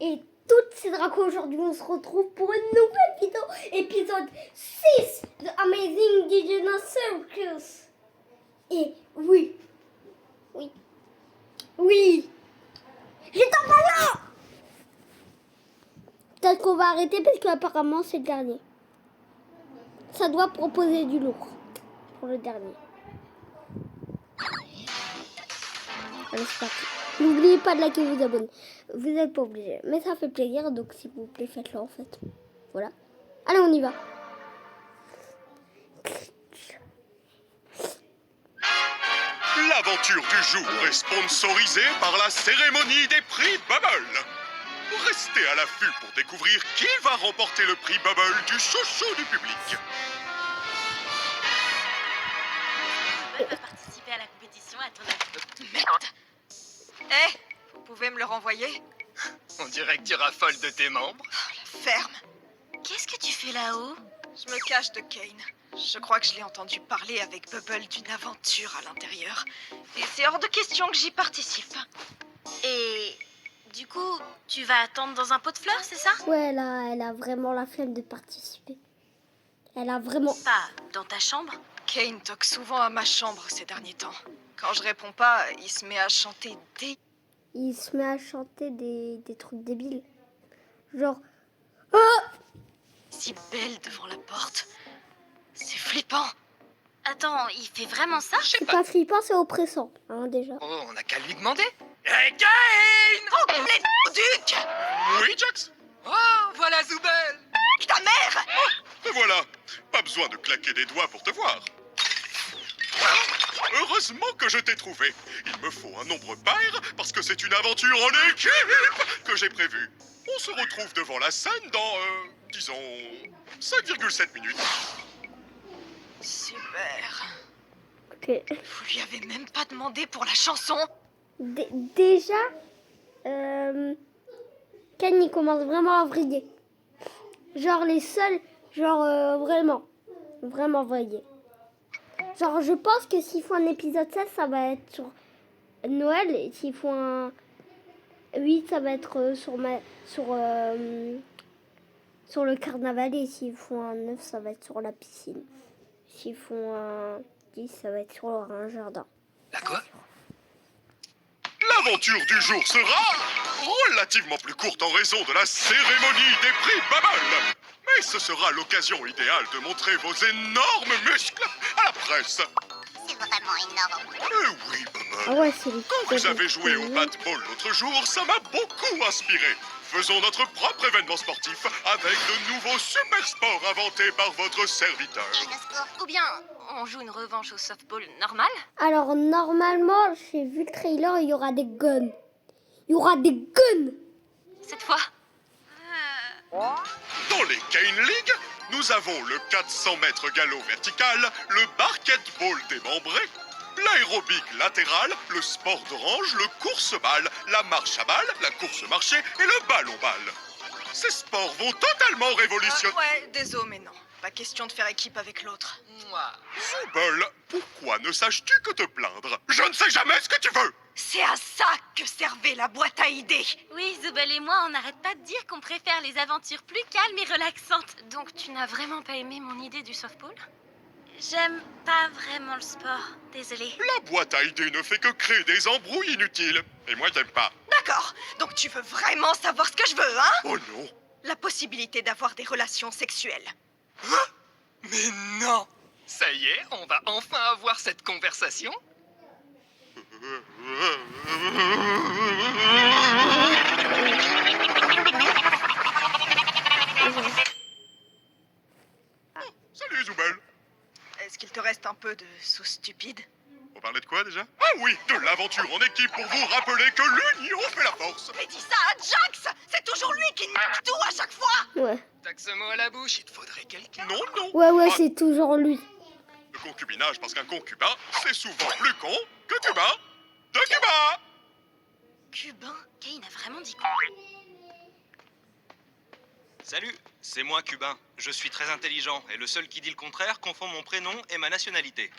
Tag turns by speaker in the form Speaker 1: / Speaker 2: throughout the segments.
Speaker 1: Et toutes ces dragons, aujourd'hui, on se retrouve pour une nouvelle vidéo. Épisode 6 de Amazing Digital Circus. Et oui. J'étais en ballon. Peut-être qu'on va arrêter parce qu'apparemment c'est le dernier. Ça doit proposer du lourd pour le dernier. Allez, c'est parti. N'oubliez pas de liker et vous abonner. Vous n'êtes pas obligé, mais ça fait plaisir, donc s'il vous plaît, faites-le en fait. Voilà. Allez, on y va.
Speaker 2: L'aventure du jour est sponsorisée par la cérémonie des prix Bubble. Restez à l'affût pour découvrir qui va remporter le prix Bubble du chouchou du public.
Speaker 3: Bubble va participer à la compétition à ton avis.
Speaker 4: Merde. Eh, vous pouvez me le renvoyer?
Speaker 5: On dirait que tu raffoles de tes membres.
Speaker 4: La ferme.
Speaker 3: Qu'est-ce que tu fais là-haut?
Speaker 4: Je me cache de Kane. Je crois que je l'ai entendu parler avec Bubble d'une aventure à l'intérieur. Et c'est hors de question que j'y participe.
Speaker 3: Et du coup, tu vas attendre dans un pot de fleurs, c'est ça?
Speaker 1: Ouais, elle a vraiment la flemme de participer. Elle a vraiment...
Speaker 3: Pas dans ta chambre?
Speaker 4: Kane toque souvent à ma chambre ces derniers temps. Quand je réponds pas, il se met à chanter des...
Speaker 1: Il se met à chanter des trucs débiles. Genre... Oh,
Speaker 4: si belle devant la porte. C'est flippant.
Speaker 3: Attends, il fait vraiment ça?
Speaker 1: c'est pas flippant, c'est oppressant, hein, déjà.
Speaker 5: Oh, on n'a qu'à lui demander.
Speaker 4: Hey Kane! Oh, les duc!
Speaker 2: Oui, Jax?
Speaker 5: Oh, voilà Zoubel.
Speaker 4: Ta mère!
Speaker 2: Et voilà, pas besoin de claquer des doigts pour te voir. Heureusement que je t'ai trouvé. Il me faut un nombre pair parce que c'est une aventure en équipe que j'ai prévue. On se retrouve devant la scène dans, disons, 5,7 minutes.
Speaker 4: Super.
Speaker 1: Ok.
Speaker 4: Vous lui avez même pas demandé pour la chanson?
Speaker 1: Déjà, Ken, il commence vraiment à vriller. Genre les seuls, genre vraiment vriller. Genre je pense que s'ils font un épisode 16, ça va être sur Noël. Et s'ils font un 8, ça va être sur le carnaval. Et s'ils font un 9, ça va être sur la piscine. S'ils font un 10, ça va être sur un jardin.
Speaker 5: La quoi?
Speaker 2: L'aventure du jour sera relativement plus courte en raison de la cérémonie des prix Bubble. Mais ce sera l'occasion idéale de montrer vos énormes muscles à la presse.
Speaker 6: C'est vraiment énorme.
Speaker 2: Oui,
Speaker 1: Ah
Speaker 2: maman.
Speaker 1: ouais, c'est les
Speaker 2: Quand vous avez joué au bat-ball l'autre jour, ça m'a beaucoup inspiré. Faisons notre propre événement sportif avec de nouveaux super sports inventés par votre serviteur.
Speaker 6: Et le score?
Speaker 3: Ou bien, on joue une revanche au softball normal?
Speaker 1: Alors, normalement, j'ai vu le trailer, il y aura des guns. Il y aura des guns.
Speaker 3: Cette fois?
Speaker 2: Dans les Cane League, nous avons le 400 mètres galop vertical, le basketball démembré, l'aérobic latéral, le sport d'orange, le course-balle, la marche à balle, la course-marché et le ballon-balle. Ces sports vont totalement révolutionner...
Speaker 4: Ouais, désolé, mais non. Pas question de faire équipe avec l'autre.
Speaker 5: Moi.
Speaker 2: Zoubel, pourquoi ne saches-tu que te plaindre? Je ne sais jamais ce que tu veux!
Speaker 4: C'est à ça que servait la boîte à idées.
Speaker 3: Oui, Zoubel et moi, on n'arrête pas de dire qu'on préfère les aventures plus calmes et relaxantes. Donc tu n'as vraiment pas aimé mon idée du softball? J'aime pas vraiment le sport, désolée.
Speaker 2: La boîte à idées ne fait que créer des embrouilles inutiles. Et moi, j'aime pas.
Speaker 4: D'accord, donc tu veux vraiment savoir ce que je veux, hein?
Speaker 2: Oh non!
Speaker 4: La possibilité d'avoir des relations sexuelles.
Speaker 5: Mais non. Ça y est, on va enfin avoir cette conversation.
Speaker 2: Salut, Zoubel!
Speaker 4: Est-ce qu'il te reste un peu de sauce stupide?
Speaker 2: On parlait de quoi déjà? Ah oui, de l'aventure en équipe pour vous rappeler que l'union fait la force.
Speaker 4: Mais dis ça à Jax! C'est toujours lui qui nique tout à chaque fois!
Speaker 1: Ouais.
Speaker 5: T'as que ce mot à la bouche, il te faudrait quelqu'un.
Speaker 2: Non, non.
Speaker 1: Ouais,
Speaker 2: Pas
Speaker 1: c'est toujours lui.
Speaker 2: de concubinage parce qu'un concubin, c'est souvent plus con que Cubain de Cuba.
Speaker 3: Cubain? Kane a vraiment dit quoi?
Speaker 7: Salut, c'est moi Cubain. Je suis très intelligent et le seul qui dit le contraire confond mon prénom et ma nationalité.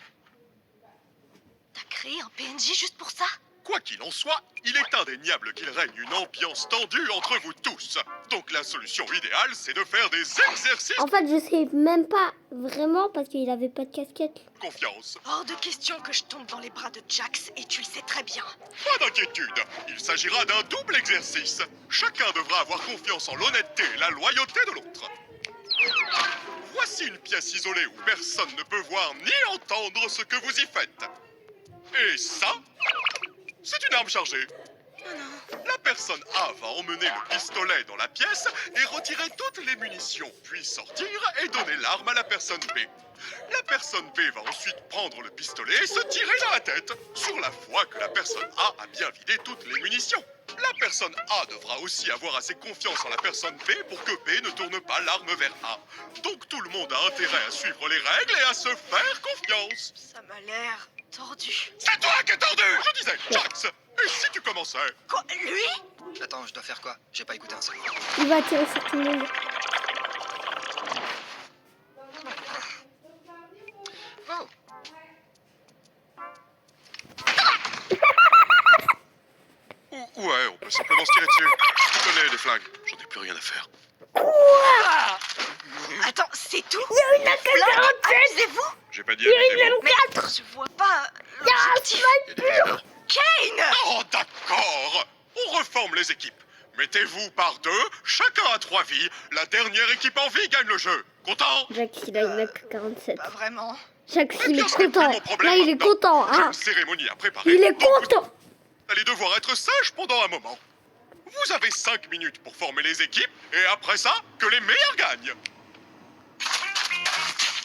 Speaker 4: T'as créé un PNJ juste pour ça?
Speaker 2: Quoi qu'il en soit, il est indéniable qu'il règne une ambiance tendue entre vous tous. Donc la solution idéale, c'est de faire des exercices
Speaker 1: En fait, je sais même pas vraiment parce qu'il avait pas de casquette.
Speaker 2: de confiance.
Speaker 4: Hors de question que je tombe dans les bras de Jax, et tu le sais très bien.
Speaker 2: Pas d'inquiétude, il s'agira d'un double exercice. Chacun devra avoir confiance en l'honnêteté et la loyauté de l'autre. Voici une pièce isolée où personne ne peut voir ni entendre ce que vous y faites. Et ça, c'est une arme chargée. La personne A va emmener le pistolet dans la pièce et retirer toutes les munitions, puis sortir et donner l'arme à la personne B. La personne B va ensuite prendre le pistolet et se tirer dans la tête, sur la foi que la personne A a bien vidé toutes les munitions. La personne A devra aussi avoir assez confiance en la personne B pour que B ne tourne pas l'arme vers A. Donc tout le monde a intérêt à suivre les règles et à se faire confiance.
Speaker 4: Ça m'a l'air tordu.
Speaker 2: C'est toi qui es tordu! Je disais, Jax! Et si tu commençais?
Speaker 4: Quoi, lui?
Speaker 5: Attends, je dois faire quoi? J'ai pas écouté un seul.
Speaker 1: Il va tirer sur tout le monde.
Speaker 5: Oh,
Speaker 2: Ouais, on peut simplement se tirer dessus. Je connais les flingues, j'en ai plus rien à faire.
Speaker 4: Ah. Attends, c'est tout?
Speaker 1: Il y a une AK-47.
Speaker 4: Amusez-vous?
Speaker 2: J'ai pas dit
Speaker 1: Il y a
Speaker 2: amusez-vous.
Speaker 1: une M4.
Speaker 4: Je vois pas
Speaker 1: Il y a un
Speaker 4: l'objectif.
Speaker 2: Il y a des mineurs.
Speaker 4: Kane!
Speaker 2: Oh, d'accord! On reforme les équipes. Mettez-vous par deux, chacun a 3 vies. La dernière équipe en vie gagne le jeu. Content?
Speaker 1: Jax, il a une AK-47.
Speaker 4: Pas vraiment.
Speaker 1: Jax,
Speaker 2: Eh
Speaker 1: il
Speaker 2: bien,
Speaker 1: est
Speaker 2: ce n'est plus
Speaker 1: content.
Speaker 2: mon problème
Speaker 1: Là, il est
Speaker 2: maintenant.
Speaker 1: content,
Speaker 2: J'ai
Speaker 1: hein.
Speaker 2: une cérémonie à préparer.
Speaker 1: Il est
Speaker 2: Donc, vous
Speaker 1: content.
Speaker 2: allez devoir être sage pendant un moment. Vous avez 5 minutes pour former les équipes, et après ça, que les meilleurs gagnent.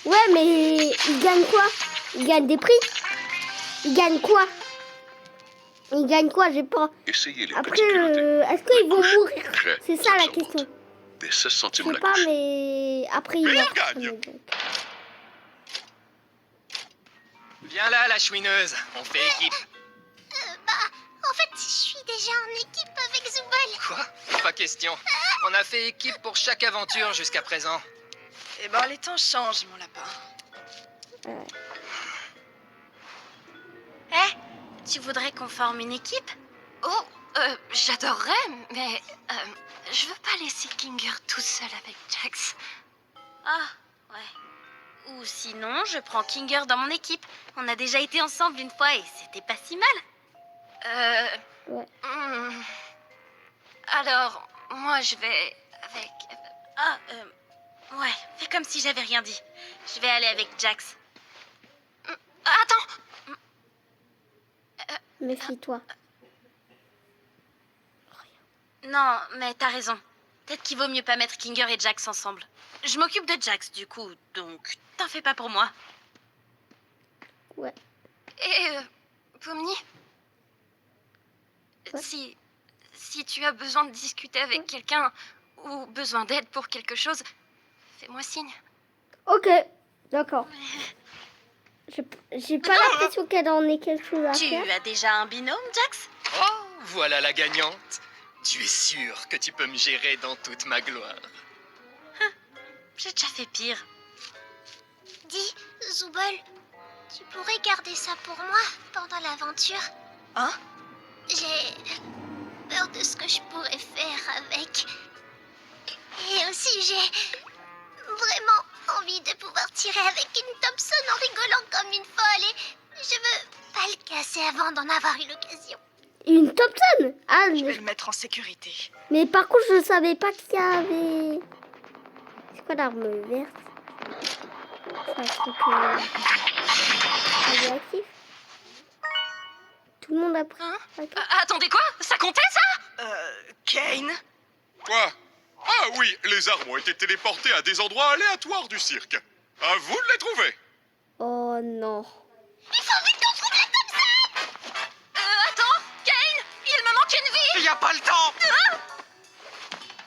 Speaker 1: Ouais, mais il gagne quoi? Il gagne des prix? Il gagne quoi? Il gagne quoi? J'ai pas...
Speaker 8: Essayez les
Speaker 1: Après,
Speaker 8: petits culottés.
Speaker 1: est-ce qu'ils vont mourir?
Speaker 8: Très
Speaker 1: C'est ça la
Speaker 8: absorbante.
Speaker 1: question.
Speaker 8: Des 16
Speaker 1: Je
Speaker 8: centimes
Speaker 1: sais
Speaker 8: la
Speaker 1: pas,
Speaker 8: couche.
Speaker 1: mais après il
Speaker 2: Meilleur
Speaker 1: meurt.
Speaker 2: gagne.
Speaker 5: viens là, la chouineuse. On fait équipe.
Speaker 6: En fait, je suis déjà en équipe avec Zubul.
Speaker 5: Quoi? Pas question. On a fait équipe pour chaque aventure jusqu'à présent.
Speaker 4: Eh ben, les temps changent, mon lapin.
Speaker 3: Tu voudrais qu'on forme une équipe? Oh, j'adorerais, mais je veux pas laisser Kinger tout seul avec Jax. Ah, ouais. Ou sinon, je prends Kinger dans mon équipe. On a déjà été ensemble une fois et c'était pas si mal.
Speaker 1: Ouais.
Speaker 3: Alors, moi, je vais avec... Ah, ouais, fais comme si j'avais rien dit. Je vais aller avec Jax. Attends!
Speaker 1: Méfie-toi.
Speaker 3: Non, mais t'as raison. Peut-être qu'il vaut mieux pas mettre Kinger et Jax ensemble. Je m'occupe de Jax, du coup, donc t'en fais pas pour moi.
Speaker 1: Ouais.
Speaker 3: Et, Pomni,
Speaker 1: Ouais.
Speaker 3: si tu as besoin de discuter avec quelqu'un ou besoin d'aide pour quelque chose, fais-moi signe.
Speaker 1: Ok, d'accord. J'ai pas l'impression qu'elle en ait quelque chose à
Speaker 3: Tu
Speaker 1: faire.
Speaker 3: as déjà un binôme, Jax?
Speaker 5: Oh, voilà la gagnante. Tu es sûr que tu peux me gérer dans toute ma gloire.
Speaker 3: J'ai déjà fait pire.
Speaker 6: Dis, Zubul, tu pourrais garder ça pour moi pendant l'aventure?
Speaker 4: Hein?
Speaker 6: J'ai peur de ce que je pourrais faire avec. Et aussi, j'ai vraiment envie de pouvoir tirer avec une Thompson en rigolant comme une folle. Et je veux pas le casser avant d'en avoir eu l'occasion.
Speaker 1: Une Thompson. Ah,
Speaker 4: Je vais le mettre en sécurité.
Speaker 1: mais par contre, je savais pas qu'il y avait... C'est quoi l'arme verte? C'est un truc radioactif. Tout le monde a pris.
Speaker 3: Hein?
Speaker 1: Ok.
Speaker 3: Attendez, quoi? Ça comptait, ça?
Speaker 4: Kane?
Speaker 2: Quoi? Ah oui, les armes ont été téléportées à des endroits aléatoires du cirque. À vous de les trouver.
Speaker 1: Oh non.
Speaker 3: Attends, Kane, il me manque une vie!
Speaker 5: Y a pas le temps.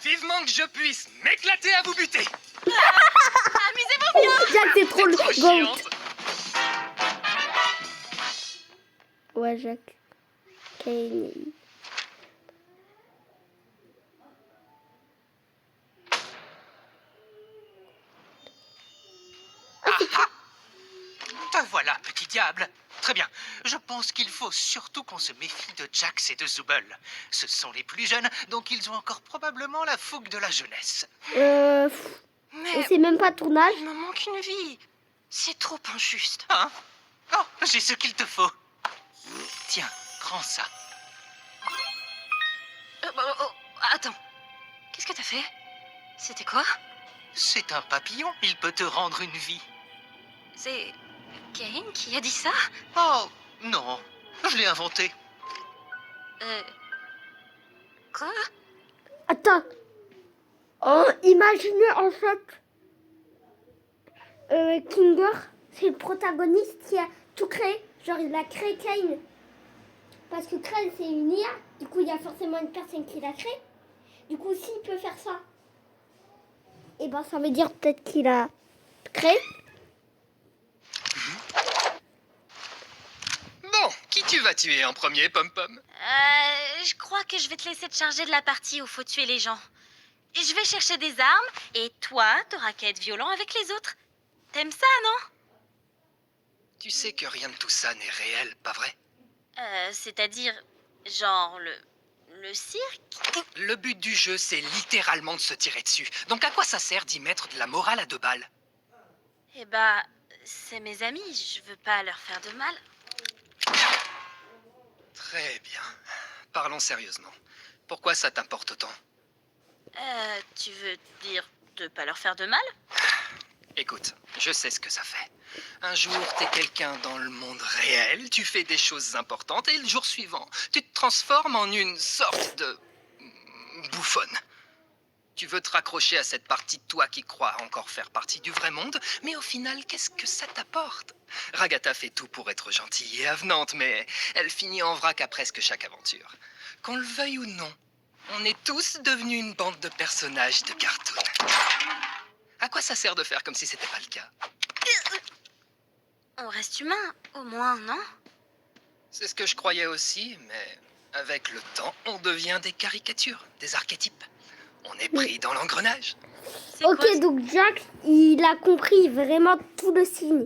Speaker 5: Vivement que je puisse m'éclater à vous buter.
Speaker 3: Amusez-vous bien!
Speaker 1: Jack, t'es trop le
Speaker 5: Trop
Speaker 1: goat.
Speaker 5: chiante.
Speaker 1: Ouais, Jack. Kane.
Speaker 5: Te voilà, petit diable.
Speaker 8: Très bien. Je pense qu'il faut surtout qu'on se méfie de Jax et de Zooble. Ce sont les plus jeunes, donc ils ont encore probablement la fougue de la jeunesse.
Speaker 1: Et
Speaker 3: Mais
Speaker 1: c'est même pas tournage.
Speaker 3: il me manque une vie. C'est trop injuste.
Speaker 8: Hein? Oh, j'ai ce qu'il te faut. Tiens, prends ça.
Speaker 3: Attends. Qu'est-ce que t'as fait? C'était quoi?
Speaker 8: C'est un papillon, il peut te rendre une vie.
Speaker 3: C'est Kane qui a dit ça?
Speaker 8: Oh, non, je l'ai inventé.
Speaker 3: Quoi?
Speaker 1: Attends. Oh, imaginez en fait. Kinger, c'est le protagoniste qui a tout créé. Genre, il a créé Kane. Parce que Kane, c'est une IA. Du coup, il y a forcément une personne qui l'a créé. Du coup, s'il peut faire ça, et ben, ça veut dire peut-être qu'il a créé.
Speaker 5: Bon, qui tu vas tuer en premier, Pom-Pom?
Speaker 3: Je crois que je vais te laisser te charger de la partie où faut tuer les gens. Je vais chercher des armes et toi, t'auras qu'à être violent avec les autres. T'aimes ça, non?
Speaker 5: Tu sais que rien de tout ça n'est réel, pas vrai?
Speaker 3: C'est-à-dire, genre le cirque?
Speaker 5: Le but du jeu, c'est littéralement de se tirer dessus. Donc à quoi ça sert d'y mettre de la morale à 2 balles?
Speaker 3: Eh bah, c'est mes amis, je veux pas leur faire de mal.
Speaker 5: Très bien. Parlons sérieusement. Pourquoi ça t'importe autant?
Speaker 3: Tu veux dire de pas leur faire de mal?
Speaker 5: Écoute, je sais ce que ça fait. Un jour, t'es quelqu'un dans le monde réel, tu fais des choses importantes, et le jour suivant, tu te transformes en une sorte de bouffonne. Tu veux te raccrocher à cette partie de toi qui croit encore faire partie du vrai monde, mais au final, qu'est-ce que ça t'apporte? Ragatha fait tout pour être gentille et avenante, mais elle finit en vrac à presque chaque aventure. Qu'on le veuille ou non, on est tous devenus une bande de personnages de cartoon. À quoi ça sert de faire comme si c'était pas le cas?
Speaker 3: On reste humain, au moins, non?
Speaker 5: C'est ce que je croyais aussi, mais avec le temps, on devient des caricatures, des archétypes. On est pris dans l'engrenage.
Speaker 3: C'est
Speaker 1: Ok,
Speaker 3: quoi,
Speaker 1: donc Jack, il a compris vraiment tout le signe.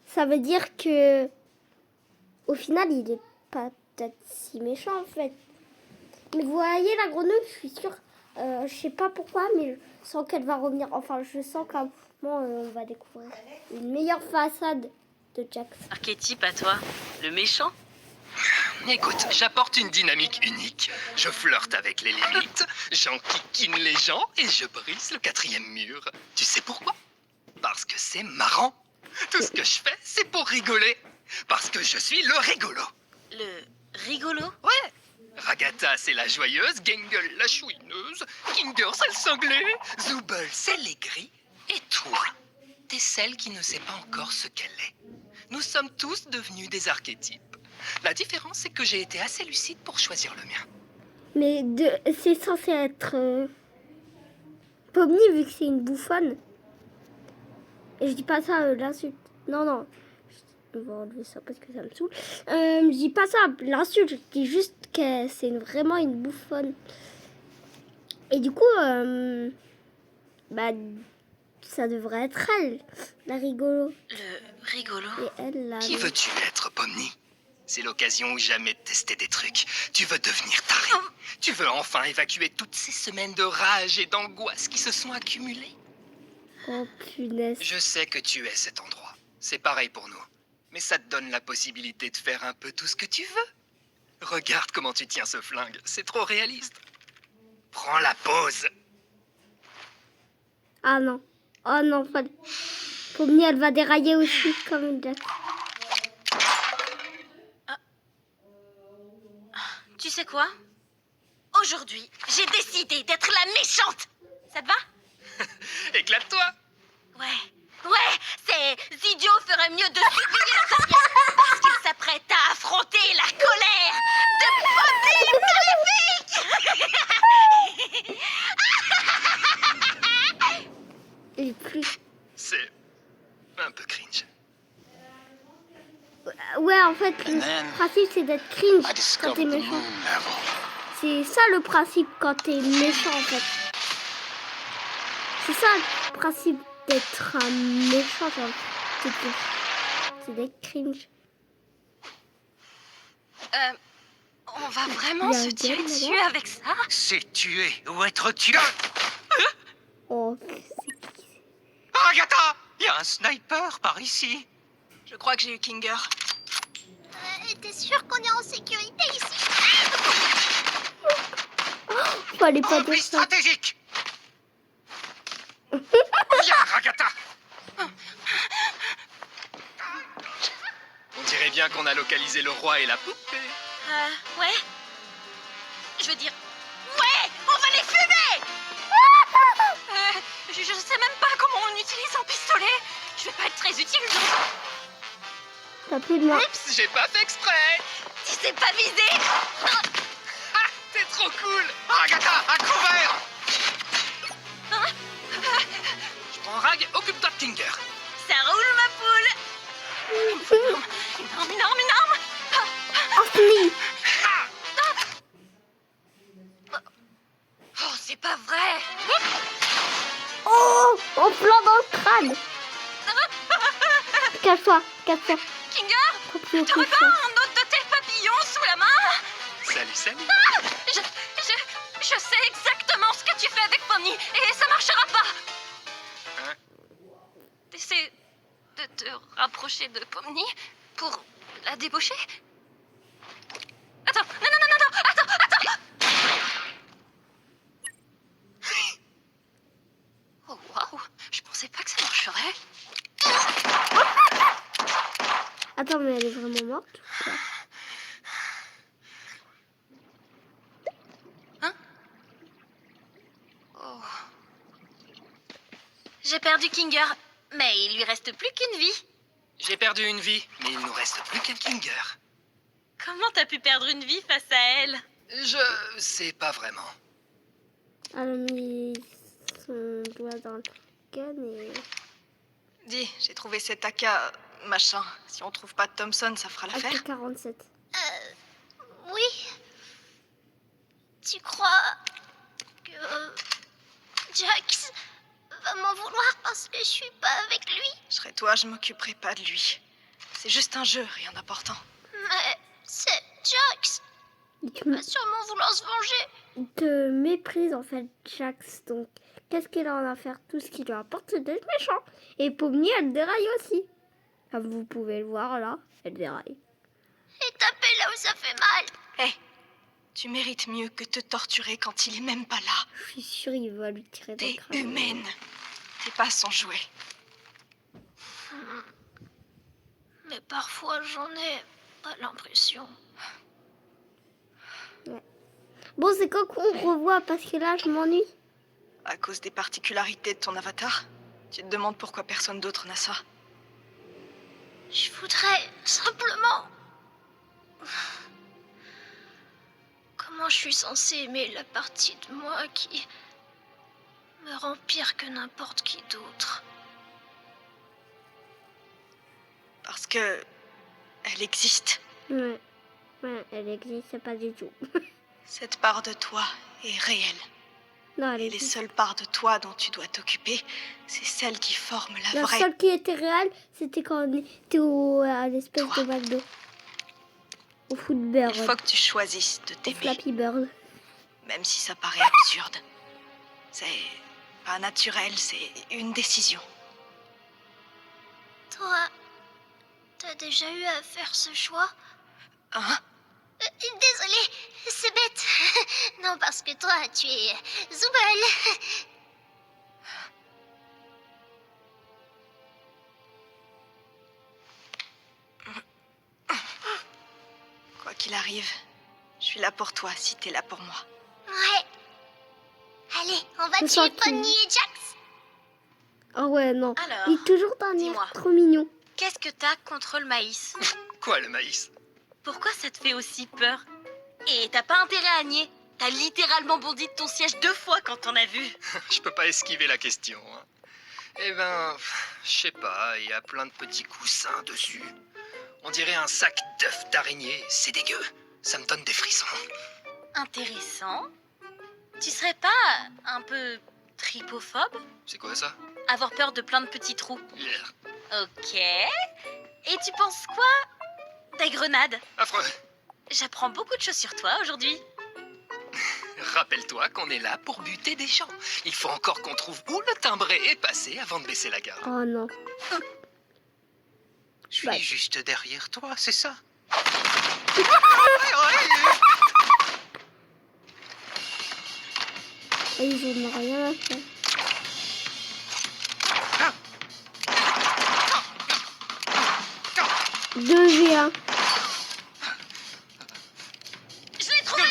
Speaker 1: Ça veut dire que, au final, il est pas peut-être si méchant en fait. Mais vous voyez la grenouille, je suis sûre, je sais pas pourquoi, mais je sens qu'elle va revenir. Enfin, je sens qu'à un moment, on va découvrir une meilleure façade de Jack.
Speaker 3: archétype à toi? Le méchant?
Speaker 5: Écoute, j'apporte une dynamique unique. Je flirte avec les limites, j'enquiquine les gens et je brise le 4e mur. Tu sais pourquoi? Parce que c'est marrant. Tout ce que je fais, c'est pour rigoler. Parce que je suis le rigolo.
Speaker 3: Le rigolo?
Speaker 5: Ouais. Ragatha, c'est la joyeuse, Gangle, la chouineuse, Kinger, c'est le cinglé, Zooble, c'est l'aigri, et toi, t'es celle qui ne sait pas encore ce qu'elle est. Nous sommes tous devenus des archétypes. La différence, c'est que j'ai été assez lucide pour choisir le mien.
Speaker 1: Mais c'est censé être Pomni vu que c'est une bouffonne. Et je dis pas ça l'insulte. Non. Je vais enlever ça parce que ça me saoule. Je dis pas ça l'insulte. Je dis juste que c'est vraiment une bouffonne. Et du coup, ça devrait être elle, la rigolo.
Speaker 3: Le rigolo?
Speaker 1: Et elle, la...
Speaker 5: Qui veux-tu être, Pomni? C'est l'occasion ou jamais de tester des trucs. Tu veux devenir taré. Tu veux enfin évacuer toutes ces semaines de rage et d'angoisse qui se sont accumulées.
Speaker 1: Oh punaise.
Speaker 5: Je sais que tu es cet endroit. C'est pareil pour nous. Mais ça te donne la possibilité de faire un peu tout ce que tu veux. Regarde comment tu tiens ce flingue. C'est trop réaliste. Prends la pause.
Speaker 1: Ah non. Oh non, pas... Pomni, elle va dérailler aussi comme une Jack.
Speaker 3: Tu sais quoi? Aujourd'hui, j'ai décidé d'être la méchante. Ça te va?
Speaker 5: Éclate-toi.
Speaker 3: Ouais, ces idiots feraient mieux de supplier leur carrière parce qu'ils s'apprêtent à affronter la colère de Pomni Maléfique.
Speaker 1: Et plus...
Speaker 5: C'est un peu cringe.
Speaker 1: Ouais, en fait, le principe, c'est d'être cringe quand t'es méchant. C'est ça le principe quand t'es méchant, en fait. C'est ça le principe d'être un méchant, genre. C'est d'être cringe.
Speaker 3: On va vraiment
Speaker 1: Il y a
Speaker 3: se
Speaker 1: un
Speaker 3: tirer
Speaker 1: duel,
Speaker 3: dessus
Speaker 1: là-bas
Speaker 3: avec ça?
Speaker 8: C'est tuer ou être tué.
Speaker 1: Oh,
Speaker 8: Agatha! Il y a un sniper par ici.
Speaker 4: Je crois que j'ai eu Kinger.
Speaker 6: T'es sûr qu'on est en sécurité ici?
Speaker 1: fallait pas
Speaker 8: Repli
Speaker 1: dire ça.
Speaker 8: stratégique. Viens, Agatha!
Speaker 5: On dirait bien qu'on a localisé le roi et la poupée.
Speaker 3: Ouais. Je veux dire... Ouais! On va les fumer! Je sais même pas comment on utilise un pistolet. Je vais pas être très utile, non?
Speaker 1: T'as plus de main.
Speaker 5: Oups, j'ai pas fait exprès.
Speaker 3: Tu sais pas viser!
Speaker 5: Ah, t'es trop cool.
Speaker 8: Agatha, à couvert!
Speaker 5: Je prends Rag, occupe-toi de Kinger.
Speaker 3: Ça roule, ma poule! Énorme, énorme, énorme!
Speaker 1: Oh, fini.
Speaker 3: Oh, c'est pas vrai!
Speaker 1: Oh, en plein dans le crâne. Cache-toi, cache-toi.
Speaker 3: Kinger,
Speaker 1: Papillon,
Speaker 3: t'aurais pas
Speaker 1: cache-toi.
Speaker 3: un autre de tes papillons sous la main?
Speaker 5: Salut, salut.
Speaker 3: Je sais exactement ce que tu fais avec Pony et ça marchera pas!
Speaker 5: Hein?
Speaker 3: T'essaies de te rapprocher de Pomni pour la débaucher? Attends, non, attends! Oh waouh, je pensais pas que ça marcherait.
Speaker 1: Attends, mais elle est vraiment morte ou pas?
Speaker 3: Oh. J'ai perdu Kinger, mais il lui reste plus qu'une vie.
Speaker 5: J'ai perdu une vie, mais il nous reste plus qu'un Kinger.
Speaker 3: Comment t'as pu perdre une vie face à elle?
Speaker 5: Je sais pas vraiment.
Speaker 1: Elle a mis son doigt dans le gun et...
Speaker 4: Dis, j'ai trouvé cet AK machin. Si on trouve pas de Thompson, ça fera l'affaire.
Speaker 1: AK-47.
Speaker 6: Oui. Tu crois que Jax va m'en vouloir parce que je suis pas avec lui?
Speaker 4: Je serais toi, je m'occuperai pas de lui. C'est juste un jeu, rien d'important.
Speaker 6: Mais c'est Jax.
Speaker 1: Il
Speaker 6: Il va sûrement vouloir se venger.
Speaker 1: te méprise en fait, Jax. Donc, qu'est-ce qu'il en a à faire? Tout ce qui lui apporte, c'est d'être méchant. Et Pomni, elle déraille aussi. Comme vous pouvez le voir là, elle déraille.
Speaker 6: Et taper là où ça fait mal.
Speaker 4: Hé, tu mérites mieux que te torturer quand il est même pas là.
Speaker 1: Je suis sûre il va lui tirer dans le
Speaker 4: T'es
Speaker 1: crâne.
Speaker 4: humaine. T'es pas son jouet.
Speaker 6: Mais parfois, j'en ai pas l'impression.
Speaker 1: Bon, c'est quand qu'on revoit parce que là, je m'ennuie.
Speaker 4: À cause des particularités de ton avatar, tu te demandes pourquoi personne d'autre n'a ça.
Speaker 6: Je voudrais simplement... Comment je suis censée aimer la partie de moi qui me rend pire que n'importe qui d'autre?
Speaker 4: Parce que elle existe.
Speaker 1: Ouais, elle existe pas du tout.
Speaker 4: Cette part de toi est réelle.
Speaker 1: Non, elle
Speaker 4: Et les
Speaker 1: existe.
Speaker 4: seules parts de toi dont tu dois t'occuper, c'est celles qui forment la
Speaker 1: La
Speaker 4: vraie.
Speaker 1: seule qui était réelle, c'était quand on était à l'espèce de McDo. Au Footbird.
Speaker 4: Il faut que tu choisisses de
Speaker 1: Au
Speaker 4: t'aimer,
Speaker 1: Flappy Bird.
Speaker 4: même si ça paraît absurde. C'est pas naturel, c'est une décision.
Speaker 6: Toi, t'as déjà eu à faire ce choix?
Speaker 4: Hein?
Speaker 6: Désolée, c'est bête. Non, parce que toi, tu es Zooble.
Speaker 4: Quoi qu'il arrive, je suis là pour toi si t'es là pour moi.
Speaker 6: Ouais. Allez, on va
Speaker 1: Je
Speaker 6: tuer
Speaker 1: sens qu'il-
Speaker 6: Pony et Jax.
Speaker 1: Ah ouais, non.
Speaker 3: Alors,
Speaker 1: Il est toujours d'un air
Speaker 3: dis-moi.
Speaker 1: trop mignon.
Speaker 3: Qu'est-ce que t'as contre le maïs?
Speaker 5: Quoi, le maïs?
Speaker 3: Pourquoi ça te fait aussi peur? Et t'as pas intérêt à nier. T'as littéralement bondi de ton siège 2 fois quand on a vu.
Speaker 5: Je peux pas esquiver la question. Hein. Eh ben, je sais pas, il y a plein de petits coussins dessus. On dirait un sac d'œufs d'araignée, c'est dégueu. Ça me donne des frissons.
Speaker 3: Intéressant. Tu serais pas un peu tripophobe?
Speaker 5: C'est quoi ça?
Speaker 3: Avoir peur de plein de petits trous.
Speaker 5: Yeah.
Speaker 3: Ok. Et tu penses quoi des grenades?
Speaker 5: Affreux.
Speaker 3: J'apprends beaucoup de choses sur toi aujourd'hui.
Speaker 5: Rappelle-toi qu'on est là pour buter des gens. Il faut encore qu'on trouve où le timbré est passé avant de baisser la garde.
Speaker 1: Oh non.
Speaker 8: Je suis
Speaker 1: Bah.
Speaker 8: juste derrière toi, c'est ça?
Speaker 1: Ils n'ont rien à faire. Deux V1.
Speaker 3: Je l'ai trouvé!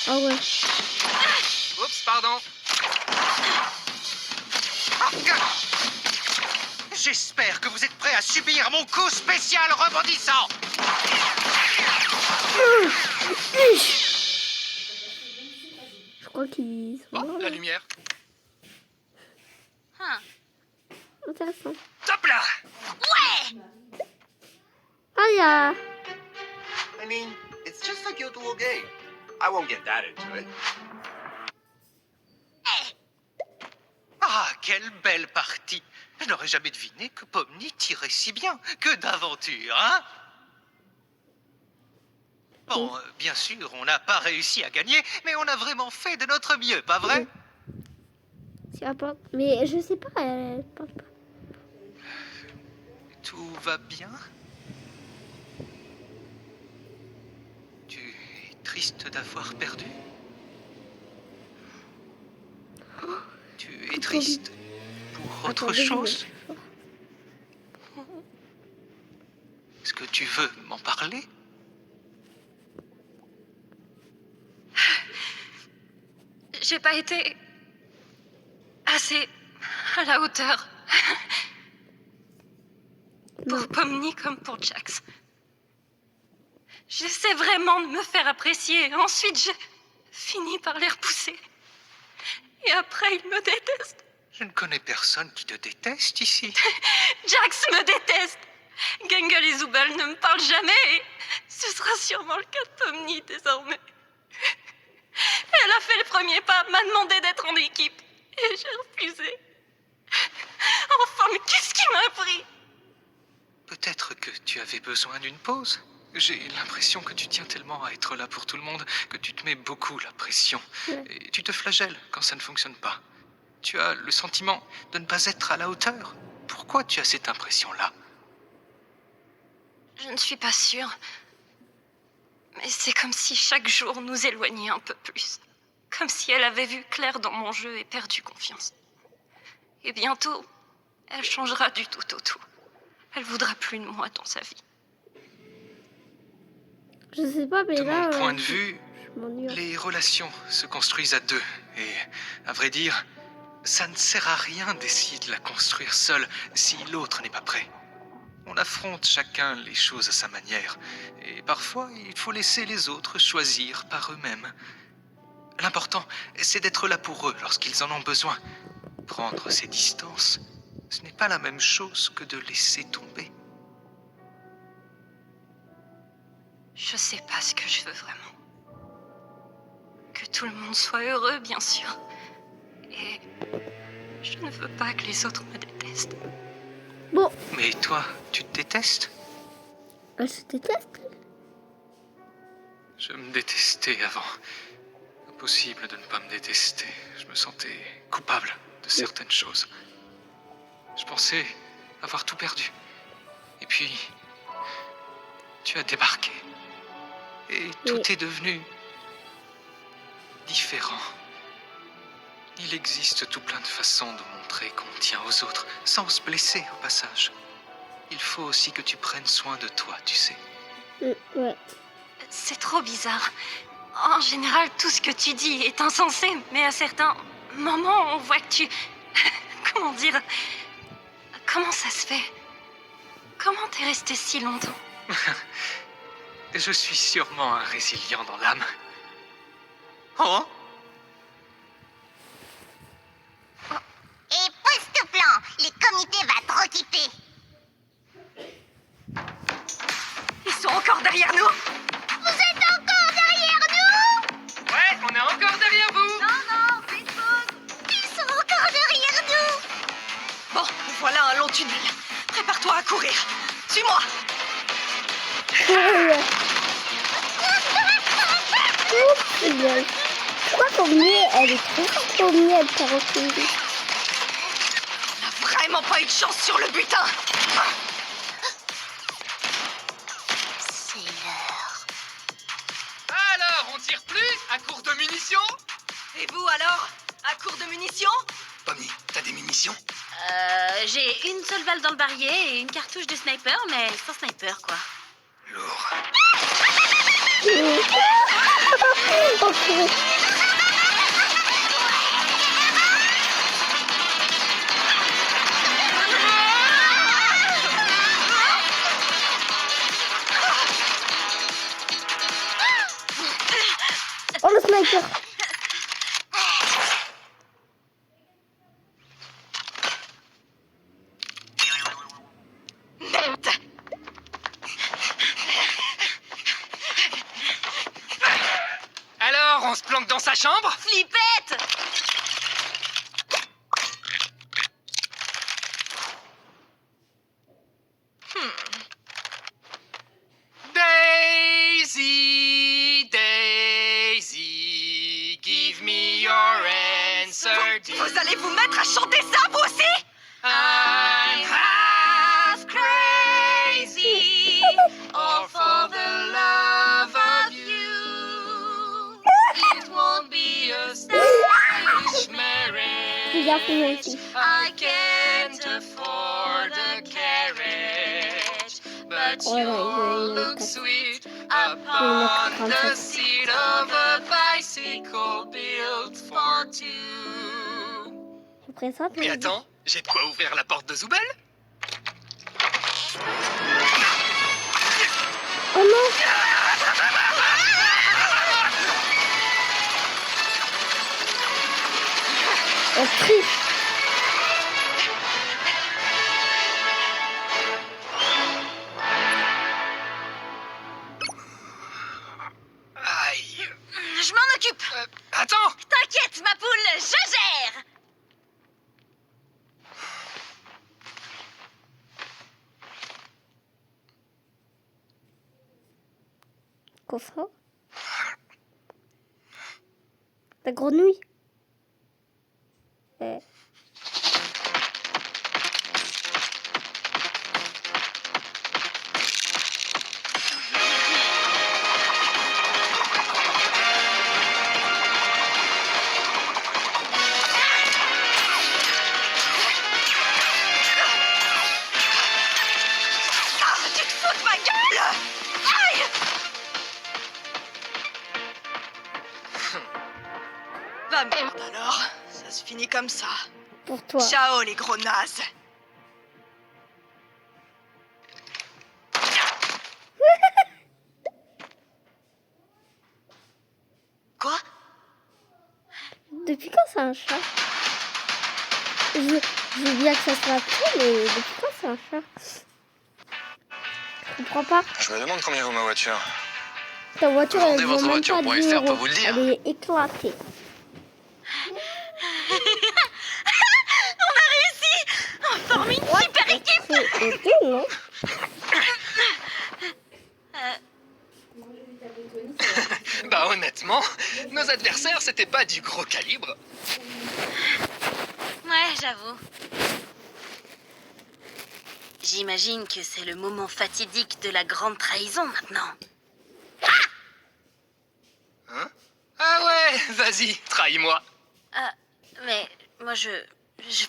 Speaker 1: Ah ouais.
Speaker 5: Oups, pardon.
Speaker 8: J'espère que vous êtes prêts à subir mon coup spécial rebondissant.
Speaker 1: Je crois qu'ils sont
Speaker 5: Oh,
Speaker 1: morts,
Speaker 5: la
Speaker 1: là.
Speaker 5: lumière.
Speaker 1: Intéressant.
Speaker 5: Top là!
Speaker 1: Ah, il y a...
Speaker 9: I mean, it's just like your little game. I won't get that into it.
Speaker 8: Ah, quelle belle partie. Je n'aurais jamais deviné que Pomni tirait si bien. Que d'aventure, hein? Bon, bien sûr, on n'a pas réussi à gagner, mais on a vraiment fait de notre mieux, pas vrai?
Speaker 1: C'est la porte. Mais je sais pas, elle parle pas.
Speaker 8: Tout va bien? Tu es triste d'avoir perdu? Tu es triste pour autre
Speaker 1: Attendez,
Speaker 8: chose? Est-ce que tu veux m'en parler?
Speaker 3: J'ai pas été assez à la hauteur. Pour Pomni comme pour Jax. J'essaie vraiment de me faire apprécier. Ensuite, je finis par les repousser. Et après, ils me détestent.
Speaker 8: Je ne connais personne qui te déteste ici.
Speaker 3: Jax me déteste. Gengal et Zubel ne me parlent jamais. Et ce sera sûrement le cas de Pomni désormais. Elle a fait le premier pas, m'a demandé d'être en équipe. Et j'ai refusé. Enfin, mais qu'est-ce qui m'a pris?
Speaker 8: Peut-être que tu avais besoin d'une pause. J'ai l'impression que tu tiens tellement à être là pour tout le monde que tu te mets beaucoup la pression.
Speaker 1: Ouais.
Speaker 8: Et tu te flagelles quand ça ne fonctionne pas. Tu as le sentiment de ne pas être à la hauteur. Pourquoi tu as cette impression-là?
Speaker 3: Je ne suis pas sûre. Mais c'est comme si chaque jour nous éloignait un peu plus. Comme si elle avait vu clair dans mon jeu et perdu confiance. Et bientôt, elle changera du tout au tout. Elle voudra plus de moi dans sa vie.
Speaker 1: Je sais pas, mais
Speaker 8: De
Speaker 1: là...
Speaker 8: mon point de vue,
Speaker 1: je m'ennuie.
Speaker 8: les relations se construisent à deux. Et, à vrai dire, ça ne sert à rien d'essayer de la construire seul si l'autre n'est pas prêt. On affronte chacun les choses à sa manière. Et parfois, il faut laisser les autres choisir par eux-mêmes. L'important, c'est d'être là pour eux lorsqu'ils en ont besoin. Prendre ses distances, ce n'est pas la même chose que de laisser tomber.
Speaker 3: Je sais pas ce que je veux vraiment. Que tout le monde soit heureux, bien sûr. Et je ne veux pas que les autres me détestent.
Speaker 1: Bon,
Speaker 8: Mais toi, tu te détestes?
Speaker 1: elle se déteste.
Speaker 8: Je me détestais avant. Impossible de ne pas me détester. Je me sentais coupable de certaines choses. Je pensais avoir tout perdu. Et puis, tu as débarqué. Et tout est devenu différent. Il existe tout plein de façons de montrer qu'on tient aux autres, sans se blesser au passage. Il faut aussi que tu prennes soin de toi, tu sais.
Speaker 1: Ouais.
Speaker 3: C'est trop bizarre. En général, tout ce que tu dis est insensé, mais à certains moments, on voit que tu... Comment dire? Comment ça se fait? Comment t'es resté si longtemps?
Speaker 8: Je suis sûrement un résilient dans l'âme. Oh?
Speaker 6: Et poste plan, les comités va trop kiffer.
Speaker 3: Ils sont encore derrière nous!
Speaker 6: Vous êtes encore derrière nous?
Speaker 5: Ouais, on est encore derrière vous!
Speaker 6: Non, faites pause. Ils sont encore derrière nous.
Speaker 4: Bon, voilà un long tunnel.
Speaker 1: Pourquoi Pomnier, elle est trop forte, Pomnier, elle part au pays.
Speaker 4: On n'a vraiment pas eu de chance sur le butin.
Speaker 6: C'est l'heure.
Speaker 5: Alors, on tire plus à court de munitions?
Speaker 4: Et vous alors? À court de munitions?
Speaker 5: Pomni, t'as des munitions?
Speaker 3: J'ai une seule balle dans le barillet et une cartouche de sniper, mais sans sniper, quoi.
Speaker 5: Lourd.
Speaker 1: Oh, purée. Oh, le sniper.
Speaker 4: Merde.
Speaker 5: Alors, on se planque dans sa chambre?
Speaker 3: Flippette!
Speaker 5: Daisy, Daisy, give me your answer.
Speaker 4: Vous allez vous mettre à chanter ça, vous aussi?
Speaker 5: I'm half crazy, all for the love of you. It won't be a stylish
Speaker 1: Fais gaffe, moi
Speaker 5: marriage.
Speaker 1: aussi.
Speaker 5: I can't afford a carriage, but
Speaker 1: Oh,
Speaker 5: you
Speaker 1: là,
Speaker 5: look sweet
Speaker 1: mettre
Speaker 5: upon the
Speaker 1: 37.
Speaker 5: seat of a bicycle built for two.
Speaker 1: Je présente.
Speaker 5: Mais attends, j'ai de quoi ouvrir la porte de Zoubel?
Speaker 1: Oh non. Elle triche.
Speaker 5: Aïe.
Speaker 3: Je m'en occupe.
Speaker 5: Attends.
Speaker 3: T'inquiète, ma poule, je gère.
Speaker 1: Coffre. La grenouille.
Speaker 4: Ah, tu te fous de ma gueule! Aïe! Bah merde alors, ça se finit comme ça.
Speaker 1: Pour toi.
Speaker 4: Ciao les gros nazes. Quoi?
Speaker 1: Depuis quand c'est un chat? Je veux bien que ça soit tout, mais depuis quand c'est un chat? Je comprends pas.
Speaker 10: Je me demande combien vaut ma voiture.
Speaker 1: Ta voiture, elle
Speaker 10: Vendez
Speaker 1: vaut
Speaker 10: votre
Speaker 1: même
Speaker 10: voiture
Speaker 1: pas
Speaker 10: pour
Speaker 1: 10
Speaker 10: FR,
Speaker 1: euros.
Speaker 10: pas vous le dire.
Speaker 1: Elle est éclatée.
Speaker 3: On a réussi. On forme une super équipe.
Speaker 1: C'est ok, non?
Speaker 5: Bah honnêtement, nos adversaires c'était pas du gros calibre.
Speaker 3: Ouais, j'avoue. J'imagine que c'est le moment fatidique de la grande trahison maintenant.
Speaker 5: Hein? Ah ouais, vas-y, trahis-moi.
Speaker 3: Mais moi, je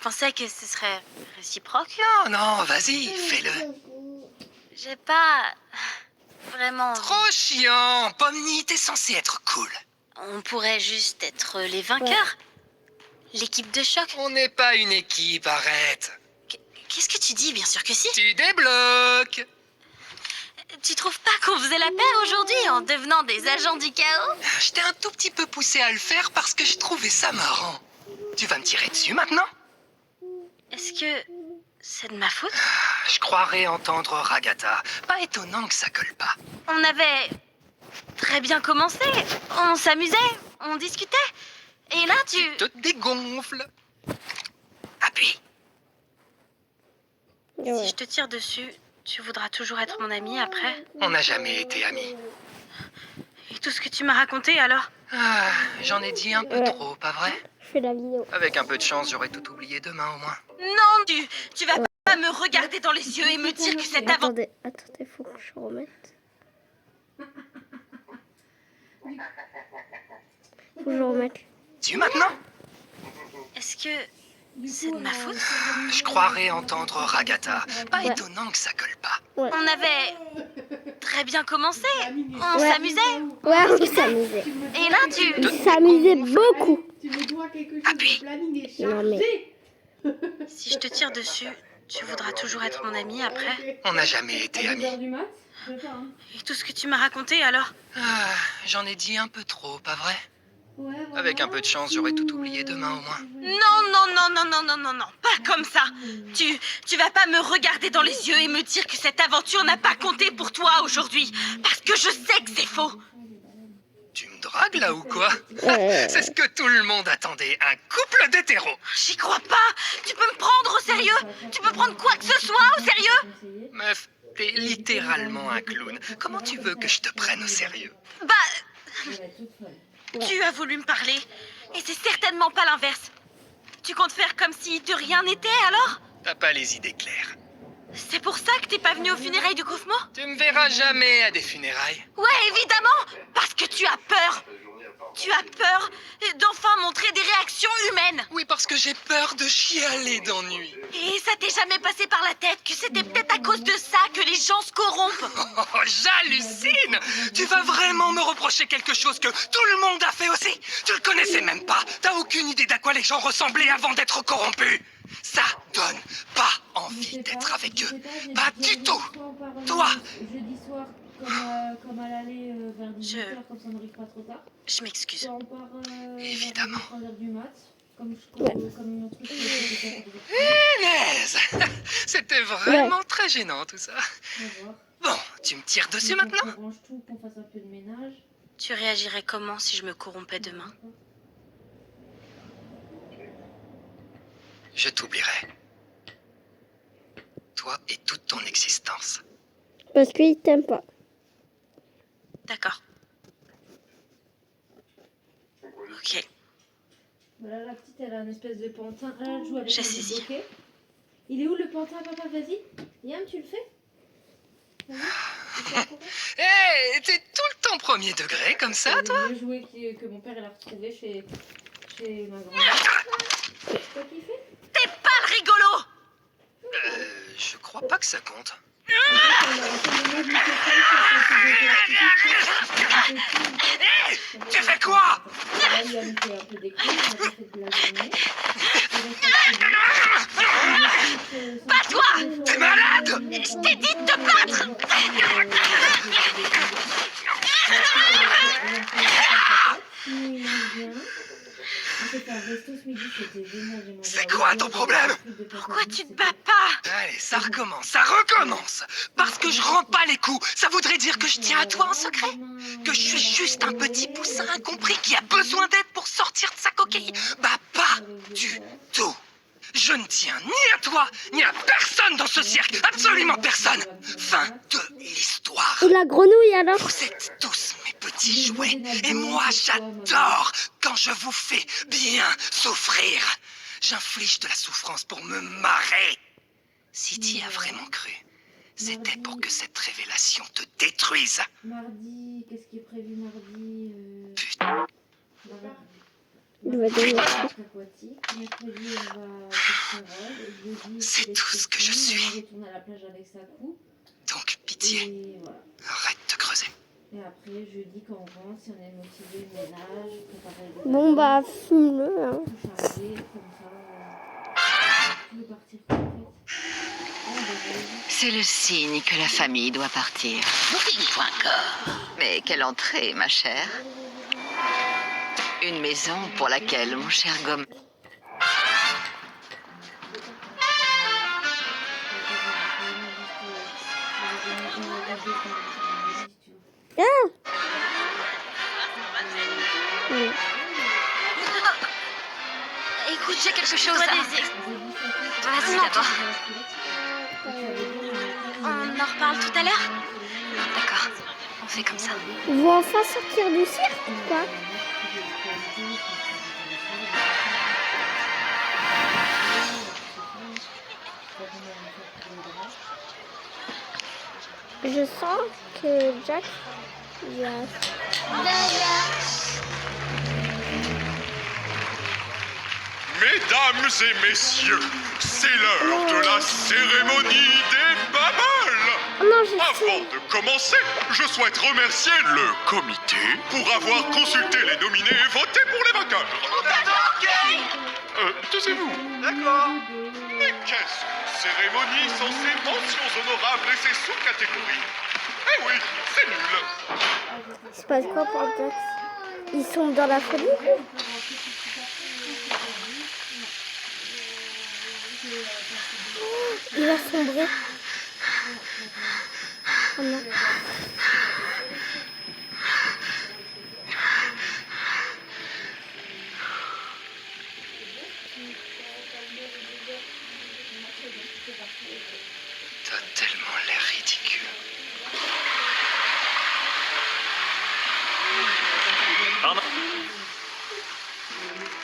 Speaker 3: pensais que ce serait réciproque.
Speaker 5: Non, vas-y, fais-le.
Speaker 3: J'ai pas vraiment...
Speaker 5: Trop chiant, Pomni, t'es censé être cool.
Speaker 3: On pourrait juste être les vainqueurs. L'équipe de choc.
Speaker 5: On n'est pas une équipe, arrête.
Speaker 3: Qu'est-ce que tu dis? Bien sûr que si.
Speaker 5: Tu débloques.
Speaker 3: Tu trouves pas qu'on faisait la paix aujourd'hui en devenant des agents du chaos?
Speaker 5: Je t'ai un tout petit peu poussé à le faire parce que je trouvais ça marrant. Tu vas me tirer dessus maintenant?
Speaker 3: Est-ce que c'est de ma faute?
Speaker 5: Je croirais entendre Ragata. Pas étonnant que ça colle pas.
Speaker 3: On avait très bien commencé. On s'amusait, on discutait. Et là, tu...
Speaker 5: Te dégonfle. Appuie.
Speaker 3: Si je te tire dessus, tu voudras toujours être mon ami après?
Speaker 5: On n'a jamais été amis.
Speaker 3: Et tout ce que tu m'as raconté alors?
Speaker 5: Ah, j'en ai dit un peu
Speaker 1: Ouais.
Speaker 5: trop, pas vrai?
Speaker 1: Je fais la vidéo.
Speaker 5: Avec un peu de chance, j'aurais tout oublié demain au moins.
Speaker 4: Non, tu vas pas me regarder dans les yeux et me dire que cette aventure...
Speaker 1: Attendez, faut que je remette. Faut que je remette.
Speaker 5: Tu maintenant?
Speaker 4: Est-ce que c'est de ma faute?
Speaker 5: Je croirais entendre Ragata. Pas
Speaker 1: Ouais.
Speaker 5: étonnant que ça colle pas.
Speaker 4: On avait très bien commencé. On
Speaker 1: Ouais.
Speaker 4: s'amusait.
Speaker 1: Ouais, on s'amusait.
Speaker 4: Et là, tu...
Speaker 1: On s'amusait beaucoup.
Speaker 5: Happy.
Speaker 1: Non mais,
Speaker 4: Si je te tire dessus, tu voudras toujours être mon ami après.
Speaker 5: On n'a jamais été amis.
Speaker 4: Et tout ce que tu m'as raconté alors?
Speaker 5: Ah, j'en ai dit un peu trop, pas vrai? Avec un peu de chance, j'aurais tout oublié demain au moins.
Speaker 4: Non, pas comme ça. Tu vas pas me regarder dans les yeux et me dire que cette aventure n'a pas compté pour toi aujourd'hui. Parce que je sais que c'est faux.
Speaker 5: Tu me dragues là ou quoi? C'est ce que tout le monde attendait, un couple d'hétéros.
Speaker 4: J'y crois pas. Tu peux me prendre au sérieux? Tu peux prendre quoi que ce soit au sérieux?
Speaker 5: Meuf, t'es littéralement un clown. Comment tu veux que je te prenne au sérieux?
Speaker 4: Bah, tu as voulu me parler. Et c'est certainement pas l'inverse. Tu comptes faire comme si de rien n'était alors?
Speaker 5: T'as pas les idées claires.
Speaker 4: C'est pour ça que t'es pas venu aux funérailles de Kaufmo?
Speaker 5: Tu me verras jamais à des funérailles.
Speaker 4: Ouais, évidemment. Parce que tu as peur. Tu as peur d'enfin montrer des réactions humaines.
Speaker 5: Oui, parce que j'ai peur de chialer d'ennui.
Speaker 4: Et ça t'est jamais passé par la tête que c'était peut-être à cause de ça que les gens se corrompent?
Speaker 5: Oh, j'hallucine! Tu vas vraiment me reprocher quelque chose que tout le monde a fait aussi? Tu le connaissais même pas. T'as aucune idée d'à quoi les gens ressemblaient avant d'être corrompus. Ça donne pas envie d'être avec eux. Pas du tout. Toi.
Speaker 10: Jeudi soir, comme à l'aller vers 18h, comme ça on n'arrive pas trop tard.
Speaker 4: Je m'excuse.
Speaker 10: Soit on part
Speaker 5: Évidemment.
Speaker 10: vers 3h du mat, comme notre truc.
Speaker 5: Punaise! C'était vraiment très gênant tout ça.
Speaker 10: On va voir.
Speaker 5: Bon, tu me tires dessus
Speaker 10: Donc,
Speaker 5: maintenant?
Speaker 10: on range tout, qu'on fasse un peu de ménage.
Speaker 4: Tu réagirais comment si je me corrompais demain?
Speaker 5: Je t'oublierai. Toi et toute ton existence.
Speaker 1: parce qu'il t'aime pas.
Speaker 4: D'accord. Ok.
Speaker 10: Voilà, la petite, elle a une espèce de pantin. Elle joue avec
Speaker 4: J'ai
Speaker 10: le
Speaker 4: saisi.
Speaker 10: bokeh. Il est où le pantin, papa? Vas-y. Yam, tu le fais?
Speaker 5: Hé, t'es tout le temps premier degré comme ça, toi?
Speaker 10: C'est le jouet que mon père il a retrouvé chez ma grand-mère. Toi qui fais?
Speaker 4: T'es pas le rigolo!
Speaker 5: Je crois pas que ça compte. Hé, tu fais quoi?
Speaker 10: Là, il a mis un peu d'écran, on a fait de la journée.
Speaker 4: Pas toi!
Speaker 5: T'es malade?
Speaker 4: Je t'ai dit de te battre!
Speaker 5: C'est quoi ton problème?
Speaker 4: Pourquoi tu te bats pas?
Speaker 5: Allez, ça recommence, ça recommence. Parce que je rends pas les coups, ça voudrait dire que je tiens à toi en secret? Que je suis juste un petit poussin incompris qui a besoin d'aide pour sortir de sa coquille? Bah pas du tout. Je ne tiens ni à toi, ni à personne dans ce cirque, absolument personne. Fin de l'histoire.
Speaker 1: Et la grenouille alors?
Speaker 5: Vous êtes tous mes petits jouets, et moi j'adore quand je vous fais bien souffrir. J'inflige de la souffrance pour me marrer. Si t'y as vraiment cru, c'était pour que cette révélation te détruise.
Speaker 10: Mardi, qu'est-ce qui est prévu mardi?
Speaker 5: Putain.
Speaker 1: Il va donner.
Speaker 10: Aquatique. Mercredi, on va faire Jeudi,
Speaker 5: C'est tout ce que je suis.
Speaker 10: On va retourner à la plage avec sa coupe.
Speaker 5: Donc pitié,
Speaker 10: Et voilà.
Speaker 5: arrête de creuser.
Speaker 10: Et après, jeudi, quand on rentre, si on est motivé, ménage, préparer le
Speaker 1: Bon bah, fume-le. Hein.
Speaker 10: tout charger, comme ça. Tu veux partir tout de suite?
Speaker 11: C'est le signe que la famille doit partir. Booking.com. Mais quelle entrée, ma chère. Une maison pour laquelle mon cher Gomme...
Speaker 1: Ah oui.
Speaker 3: Écoute, j'ai quelque chose à... Vas-y
Speaker 4: Non.
Speaker 3: d'abord.
Speaker 4: On en reparle tout à l'heure?
Speaker 3: D'accord, on fait comme ça.
Speaker 1: Ils vont enfin sortir du cirque ou quoi? Je sens que Jack, il a...
Speaker 2: Mesdames et messieurs, c'est l'heure de la cérémonie des bubbles.
Speaker 1: Oh non, j'ai
Speaker 2: Avant de commencer, je souhaite remercier le comité pour avoir consulté les nominés et voté pour les vainqueurs. Taisez-vous.
Speaker 9: D'accord.
Speaker 2: Mais qu'est-ce qu'une cérémonie sans ces mentions honorables et ces sous-catégories? Eh oui, c'est nul.
Speaker 1: Il se passe quoi pour Jax? Ils sont dans la folie? Il a sombré. Oh non.
Speaker 5: T'as tellement l'air ridicule.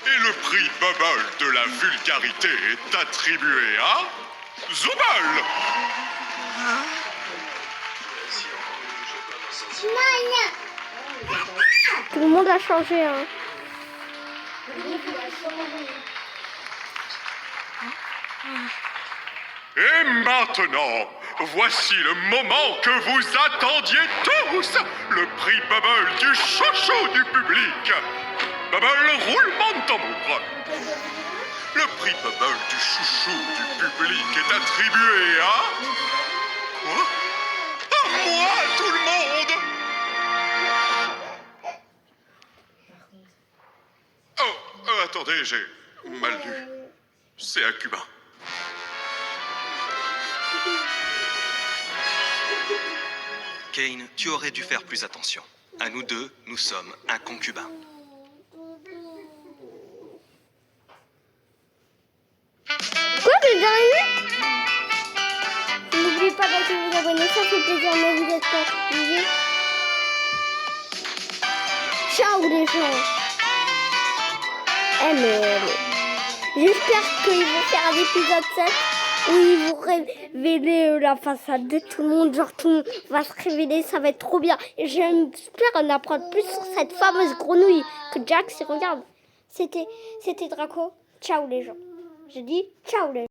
Speaker 2: Et le prix Bubble de la vulgarité est attribué à Zubal.
Speaker 1: Tout le monde a changé, hein.
Speaker 2: Et maintenant, voici le moment que vous attendiez tous, le prix Bubble du chouchou du public. Bubble, roulement de tambour. Le prix Bubble du chouchou du public est attribué à... Quoi? À moi, tout le monde! Oh, attendez, j'ai mal lu. C'est un cubain.
Speaker 7: Kane, tu aurais dû faire plus attention. À nous deux, nous sommes un concubin.
Speaker 1: Quoi, le dernier? N'oubliez pas d'activer vous abonner, ça fait plaisir, mais vous êtes pas obligés. Ciao les gens. Mais j'espère qu'ils vont faire un épisode 7 où ils vont révéler la façade de tout le monde. Genre tout le monde va se révéler, ça va être trop bien. Et j'espère en apprendre plus sur cette fameuse grenouille que Jax regarde. C'était Draco. Ciao les gens. Je dis ciao les gens.